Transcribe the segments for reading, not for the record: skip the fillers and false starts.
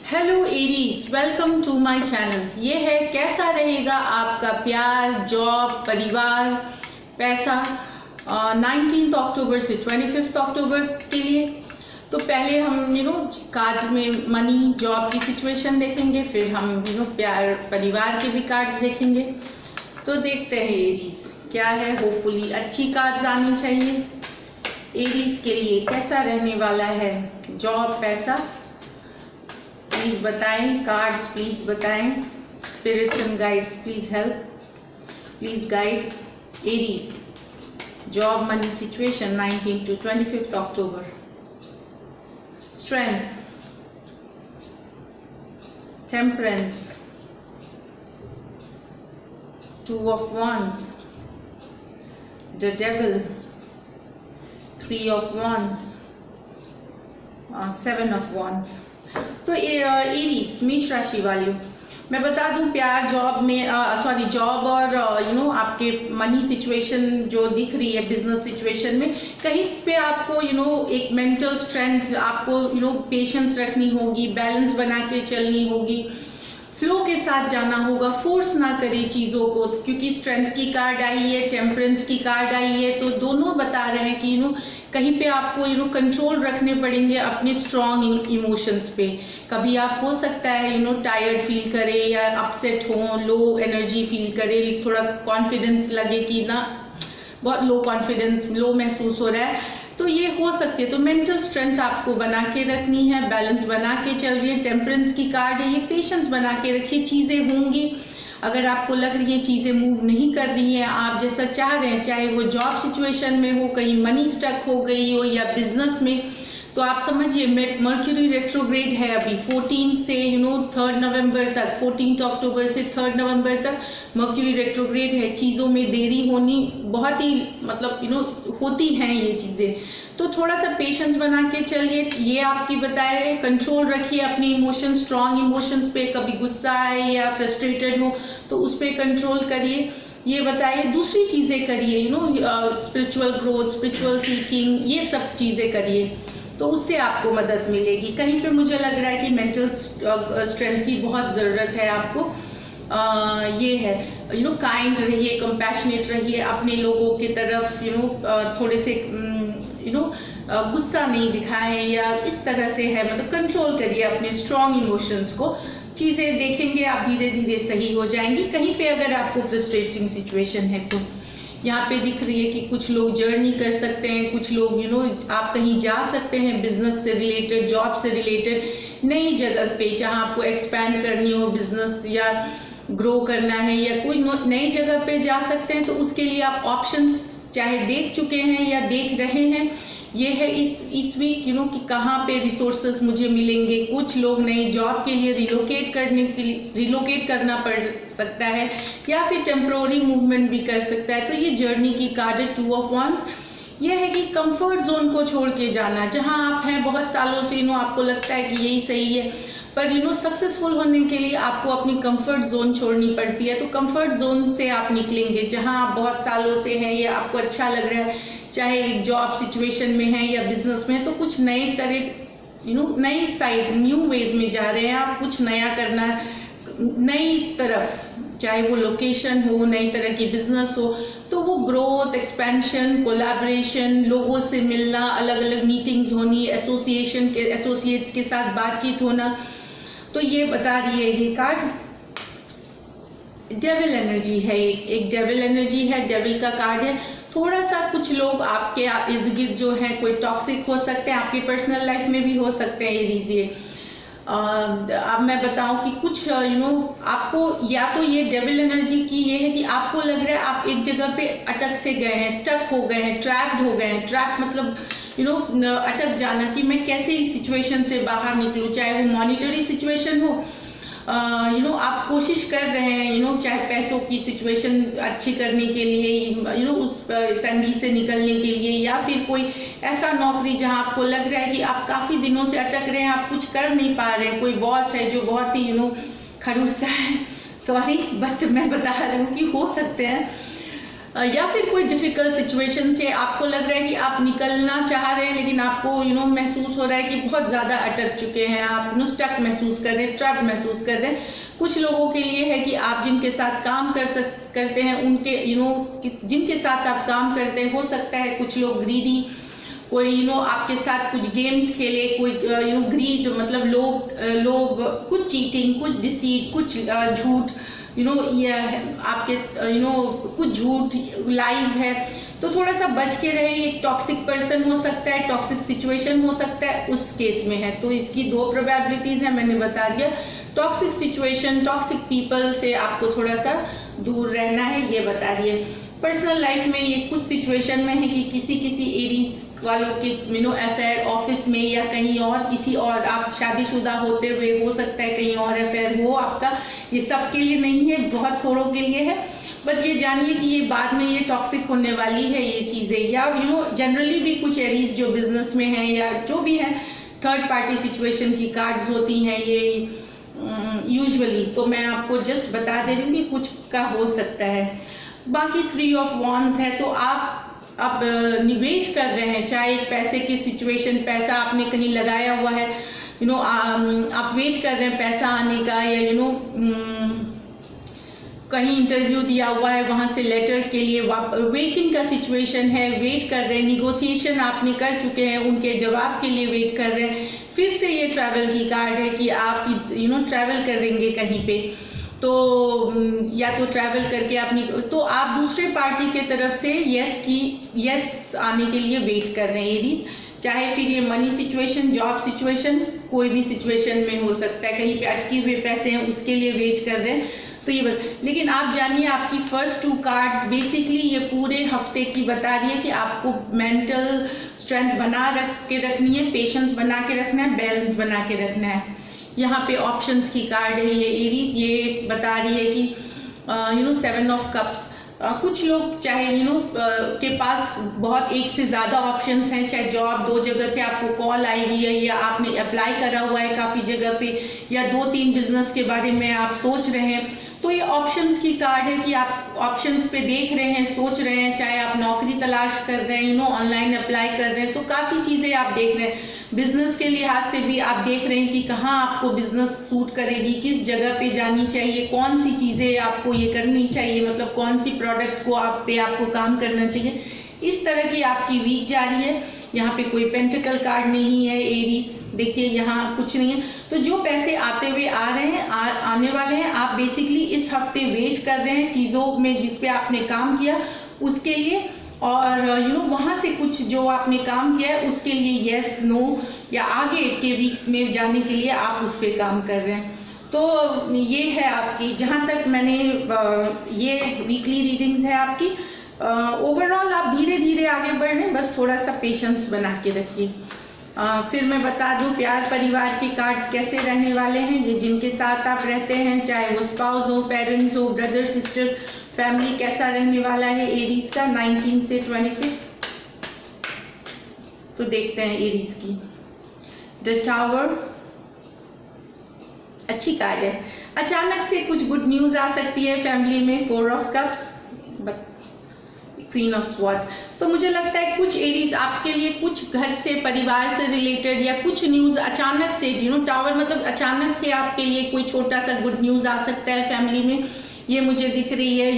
Hello Aries, welcome to my channel. ये है कैसा रहेगा आपका प्यार, जॉब, परिवार, पैसा 19 अक्टूबर से 25 अक्टूबर के लिए। तो पहले हम कार्ड्स में मनी, जॉब की सिचुएशन देखेंगे, फिर हम प्यार, परिवार के भी कार्ड्स देखेंगे। तो देखते हैं एरीज क्या है। होपफुली अच्छी कार्ड्स आनी चाहिए। एरीज के लिए कैसा रहने वाला है जॉब, पैसा, प्लीज बताएं। कार्ड्स प्लीज बताएं। Spirits and guides please help, please guide Aries. Job, money situation 19 to 25 October. Strength, temperance, 2 of Wands, the Devil, 3 of Wands, 7 of Wands। तो एरीज मेष राशि वाले, मैं बता दूं प्यार, जॉब में जॉब और आपके मनी सिचुएशन जो दिख रही है, बिजनेस सिचुएशन में कहीं पे आपको एक मेंटल स्ट्रेंथ, आपको पेशेंस रखनी होगी, बैलेंस बना के चलनी होगी, फ्लो के साथ जाना होगा, फोर्स ना करे चीज़ों को, क्योंकि स्ट्रेंथ की कार्ड आई है, टेम्परेंस की कार्ड आई है। तो दोनों बता रहे हैं कि कहीं पे आपको कंट्रोल रखने पड़ेंगे अपने स्ट्रॉन्ग इमोशंस पे। कभी आप हो सकता है टायर्ड फील करे या अपसेट हो, लो एनर्जी फील करे, थोड़ा कॉन्फिडेंस लगे कि ना बहुत लो कॉन्फिडेंस, लो महसूस हो रहा है, तो ये हो सकती है। तो मेंटल स्ट्रेंथ आपको बना के रखनी है, बैलेंस बना के चल रही है। टेम्परेंस की कार्ड है, ये पेशेंस बना के रखिए, चीज़ें होंगी। अगर आपको लग रही है चीज़ें मूव नहीं कर रही हैं आप जैसा चाह रहे हैं, चाहे वो जॉब सिचुएशन में हो, कहीं मनी स्टक हो गई हो, या बिजनेस में, तो आप समझिए मर्क्यूरी रेट्रोग्रेड है अभी 14 से 3 नवंबर तक, 14 अक्टूबर से 3 नवंबर तक मर्क्यूरी रेट्रोग्रेड है। चीज़ों में देरी होनी बहुत ही होती हैं ये चीज़ें। तो थोड़ा सा पेशेंस बना के चलिए, ये आपकी बताए। कंट्रोल रखिए अपने इमोशंस, स्ट्रॉन्ग इमोशंस पे। कभी गुस्सा आए या फ्रस्ट्रेटेड हो तो उस पर कंट्रोल करिए, ये बताइए। दूसरी चीज़ें करिए, स्पिरिचुअल ग्रोथ, स्पिरिचुअल सीकिंग, ये सब चीज़ें करिए, तो उससे आपको मदद मिलेगी। कहीं पे मुझे लग रहा है कि मेंटल स्ट्रेंथ की बहुत ज़रूरत है आपको। ये है काइंड रहिए, कंपैशनेट रहिए अपने लोगों की तरफ, थोड़े से गुस्सा नहीं दिखाएं या इस तरह से है, मतलब कंट्रोल करिए अपने स्ट्रॉन्ग इमोशंस को। चीज़ें देखेंगे आप धीरे धीरे सही हो जाएंगी। कहीं पे अगर आपको फ्रस्ट्रेटिंग सिचुएशन है तो यहाँ पे दिख रही है कि कुछ लोग जर्नी कर सकते हैं, कुछ लोग आप कहीं जा सकते हैं बिजनेस से रिलेटेड, जॉब से रिलेटेड, नई जगह पे जहाँ आपको एक्सपैंड करनी हो बिजनेस या ग्रो करना है, या कोई नई जगह पे जा सकते हैं। तो उसके लिए आप ऑप्शंस चाहे देख चुके हैं या देख रहे हैं। ये है इस वीक कि कहाँ पे रिसोर्सेस मुझे मिलेंगे। कुछ लोग नई जॉब के लिए रिलोकेट करना पड़ सकता है, या फिर टेम्प्रोरी मूवमेंट भी कर सकता है। तो ये जर्नी की कार्ड है 2 of Wands। ये है कि कंफर्ट जोन को छोड़ के जाना, जहाँ आप हैं बहुत सालों से आपको लगता है कि यही सही है, पर सक्सेसफुल होने के लिए आपको अपनी कंफर्ट जोन छोड़नी पड़ती है। तो कंफर्ट जोन से आप निकलेंगे, जहां आप बहुत सालों से हैं या आपको अच्छा लग रहा है, चाहे एक जॉब सिचुएशन में है या बिजनेस में, तो कुछ नए तरह नई साइड, न्यू वेज में जा रहे हैं आप। कुछ नया करना, नई तरफ, चाहे वो लोकेशन हो, नई तरह की बिजनेस हो, तो वो ग्रोथ, एक्सपेंशन, कोलैबोरेशन, लोगों से मिलना, अलग अलग मीटिंग्स होनी, एसोसिएट्स के साथ बातचीत होना। तो ये बता रही है ये कार्ड। डेविल एनर्जी है, एक डेविल एनर्जी है, डेविल का कार्ड है। थोड़ा सा कुछ लोग आपके इर्द गिर्द जो है कोई टॉक्सिक हो सकते हैं, आपकी पर्सनल लाइफ में भी हो सकते हैं ये दीजिए। अब मैं बताऊं कि कुछ आपको, या तो ये डेविल एनर्जी की ये है कि आपको लग रहा है आप एक जगह पे अटक से गए हैं, स्टक हो गए हैं, ट्रैप्ड हो गए हैं। ट्रैप मतलब अटक जाना, कि मैं कैसे इस सिचुएशन से बाहर निकलूं, चाहे वो मॉनिटरी सिचुएशन हो, आप कोशिश कर रहे हैं चाहे पैसों की सिचुएशन अच्छी करने के लिए, उस तंगी से निकलने के लिए, या फिर कोई ऐसा नौकरी जहां आपको लग रहा है कि आप काफ़ी दिनों से अटक रहे हैं, आप कुछ कर नहीं पा रहे हैं। कोई बॉस है जो बहुत ही खड़ूसा है, सॉरी बट मैं बता रही हूँ कि हो सकते हैं या फिर कोई डिफिकल्ट सिचुएशन से आपको लग रहा है कि आप निकलना चाह रहे हैं, लेकिन आपको महसूस हो रहा है कि बहुत ज़्यादा अटक चुके हैं, आप स्टक महसूस कर रहे हैं, ट्रैप महसूस कर रहे हैं। कुछ लोगों के लिए है कि आप जिनके साथ काम करते हैं उनके जिनके साथ आप काम करते हैं, हो सकता है कुछ लोग ग्रीडी, कोई आपके साथ कुछ गेम्स खेले, कोई ग्रीड मतलब लोग कुछ चीटिंग, कुछ डिसीट, कुछ झूठ, ये आपके कुछ झूठ लाइज है, तो थोड़ा सा बच के रहे। एक टॉक्सिक पर्सन हो सकता है, टॉक्सिक सिचुएशन हो सकता है, उस केस में है। तो इसकी 2 प्रोबेबिलिटीज है, मैंने बता दिया। टॉक्सिक सिचुएशन, टॉक्सिक पीपल से आपको थोड़ा सा दूर रहना है, ये बता रही है। पर्सनल लाइफ में ये कुछ सिचुएशन में है कि किसी एरीज वालों के अफेयर ऑफिस में या कहीं और, किसी और आप शादीशुदा होते हुए हो सकता है कहीं और अफेयर हो आपका। ये सब के लिए नहीं है, बहुत थोड़ों के लिए है, बट ये जानिए कि ये बाद में ये टॉक्सिक होने वाली है ये चीज़ें। या जनरली भी कुछ एरीज जो बिजनेस में है या जो भी है, थर्ड पार्टी सिचुएशन की कार्ड्स होती हैं ये यूजुअली। तो मैं आपको जस्ट बता दे रही हूँ कि कुछ का हो सकता है। बाकी 3 ऑफ वॉन्ड्स है, तो आप निवेश कर रहे हैं, चाहे पैसे की सिचुएशन, पैसा आपने कहीं लगाया हुआ है, आप वेट कर रहे हैं पैसा आने का, या कहीं इंटरव्यू दिया हुआ है, वहां से लेटर के लिए वेटिंग का सिचुएशन है, वेट कर रहे हैं, निगोशिएशन आपने कर चुके हैं, उनके जवाब के लिए वेट कर रहे हैं। फिर से ये ट्रैवल की कार्ड है कि आप ट्रैवल करेंगे कहीं पे, तो या तो ट्रैवल करके तो आप दूसरे पार्टी के तरफ से यस आने के लिए वेट कर रहे हैं एरीज। चाहे फिर ये मनी सिचुएशन, जॉब सिचुएशन, कोई भी सिचुएशन में हो सकता है, कहीं पे अटके हुए पैसे हैं उसके लिए वेट कर रहे हैं। तो लेकिन आप जानिए आपकी फर्स्ट 2 कार्ड्स बेसिकली ये पूरे हफ्ते की बता रही है कि आपको मेंटल स्ट्रेंथ बना के रखनी है, पेशेंस बना के रखना है, बैलेंस बना के रखना है। यहाँ पे ऑप्शंस की कार्ड है ये एरीज, ये बता रही है कि 7 ऑफ कप्स, कुछ लोग चाहे के पास बहुत एक से ज़्यादा ऑप्शंस हैं, चाहे जॉब 2 जगह से आपको कॉल आई हुई है, या आपने अप्लाई करा हुआ है काफ़ी जगह पे, या 2-3 बिजनेस के बारे में आप सोच रहे हैं। तो ये ऑप्शंस की कार्ड है कि आप ऑप्शंस पे देख रहे हैं, सोच रहे हैं, चाहे आप नौकरी तलाश कर रहे हैं, ऑनलाइन अप्लाई कर रहे हैं, तो काफ़ी चीज़ें आप देख रहे हैं। बिजनेस के लिहाज से भी आप देख रहे हैं कि कहाँ आपको बिजनेस सूट करेगी, किस जगह पे जानी चाहिए, कौन सी चीज़ें आपको ये करनी चाहिए, मतलब कौन सी प्रोडक्ट को आपको काम करना चाहिए। इस तरह की आपकी वीक जा रही है। यहाँ पे कोई पेंटिकल कार्ड नहीं है एरीज, देखिए यहाँ कुछ नहीं है। तो जो पैसे आते हुए आ रहे हैं, आने वाले हैं, आप बेसिकली इस हफ्ते वेट कर रहे हैं चीज़ों में जिस पे आपने काम किया उसके लिए, और वहाँ से कुछ जो आपने काम किया है उसके लिए यस नो या आगे के वीक्स में जाने के लिए आप उस पर काम कर रहे हैं। तो ये है आपकी, जहाँ तक मैंने ये वीकली रीडिंग्स है आपकी। ओवरऑल आप धीरे धीरे आगे बढ़ रहे हैं, बस थोड़ा सा पेशेंस बना के रखिए। फिर मैं बता दूं प्यार परिवार के कार्ड्स कैसे रहने वाले हैं। ये जिनके साथ आप रहते हैं, चाहे वो स्पाउस हो, पेरेंट्स हो, ब्रदर सिस्टर्स, फैमिली, कैसा रहने वाला है एरीज का 19 से 25। तो देखते हैं एरीज की। द टावर अच्छी कार्ड है, अचानक से कुछ गुड न्यूज आ सकती है फैमिली में। 4 of cups, queen of swords. तो मुझे लगता है कुछ एरीज आपके लिए कुछ घर से, परिवार से रिलेटेड या कुछ न्यूज अचानक से, टावर मतलब अचानक से आपके लिए कोई छोटा सा गुड न्यूज आ सकता है फैमिली में, ये मुझे दिख रही है।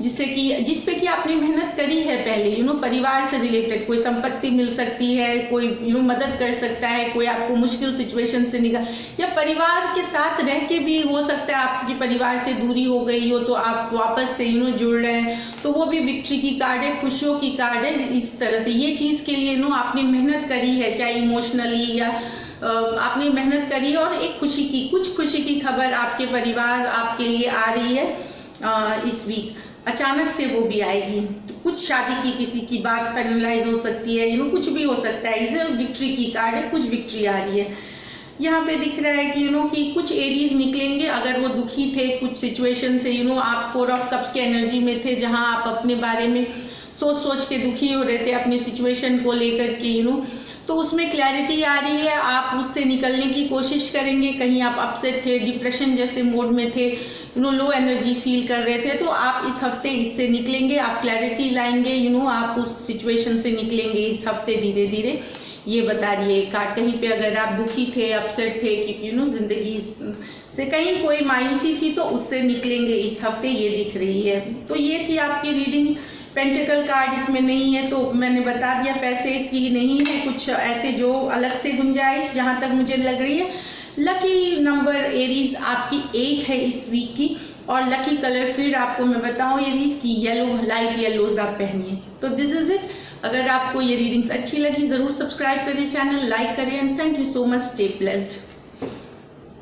जिस पे कि आपने मेहनत करी है पहले, परिवार से रिलेटेड कोई संपत्ति मिल सकती है, कोई मदद कर सकता है, कोई आपको मुश्किल सिचुएशन से निकाल, या परिवार के साथ रह के भी हो सकता है आपकी परिवार से दूरी हो गई हो तो आप वापस से जुड़ रहे हैं, तो वो भी विक्ट्री की कार्ड है, खुशियों की कार्ड है। इस तरह से ये चीज़ के लिए आपने मेहनत करी है, चाहे इमोशनली या आपने मेहनत करी, और एक कुछ खुशी की खबर आपके परिवार आपके लिए आ रही है इस वीक। अचानक से वो भी आएगी। कुछ शादी की किसी की बात फाइनलाइज हो सकती है, कुछ भी हो सकता है। इधर विक्ट्री की कार्ड है, कुछ विक्ट्री आ रही है। यहाँ पे दिख रहा है कि कि कुछ एरीज निकलेंगे, अगर वो दुखी थे कुछ सिचुएशन से, आप 4 ऑफ कप्स के एनर्जी में थे, जहाँ आप अपने बारे में सोच के दुखी हो रहे थे अपनी सिचुएशन को लेकर के, तो उसमें क्लैरिटी आ रही है, आप उससे निकलने की कोशिश करेंगे। कहीं आप अपसेट थे, डिप्रेशन जैसे मोड में थे, लो एनर्जी फील कर रहे थे, तो आप इस हफ्ते इससे निकलेंगे, आप क्लैरिटी लाएंगे, आप उस सिचुएशन से निकलेंगे इस हफ्ते धीरे धीरे, ये बता रही है कार्ड। कहीं पे अगर आप दुखी थे, अपसेट थे, क्योंकि जिंदगी से कहीं कोई मायूसी थी, तो उससे निकलेंगे इस हफ्ते, ये दिख रही है। तो ये थी आपकी रीडिंग। पेंटिकल कार्ड इसमें नहीं है, तो मैंने बता दिया पैसे की नहीं है, कुछ ऐसे जो अलग से गुंजाइश जहां तक मुझे लग रही है। लकी नंबर एरीज आपकी 8 है इस वीक की, और लकी कलर फिर आपको मैं बताऊं एरीज की येलो, लाइट येलोज आप पहनिए। तो दिस इज इट। अगर आपको ये रीडिंग्स अच्छी लगी जरूर सब्सक्राइब करिए, चैनल लाइक करिए, and thank you so much. Stay blessed.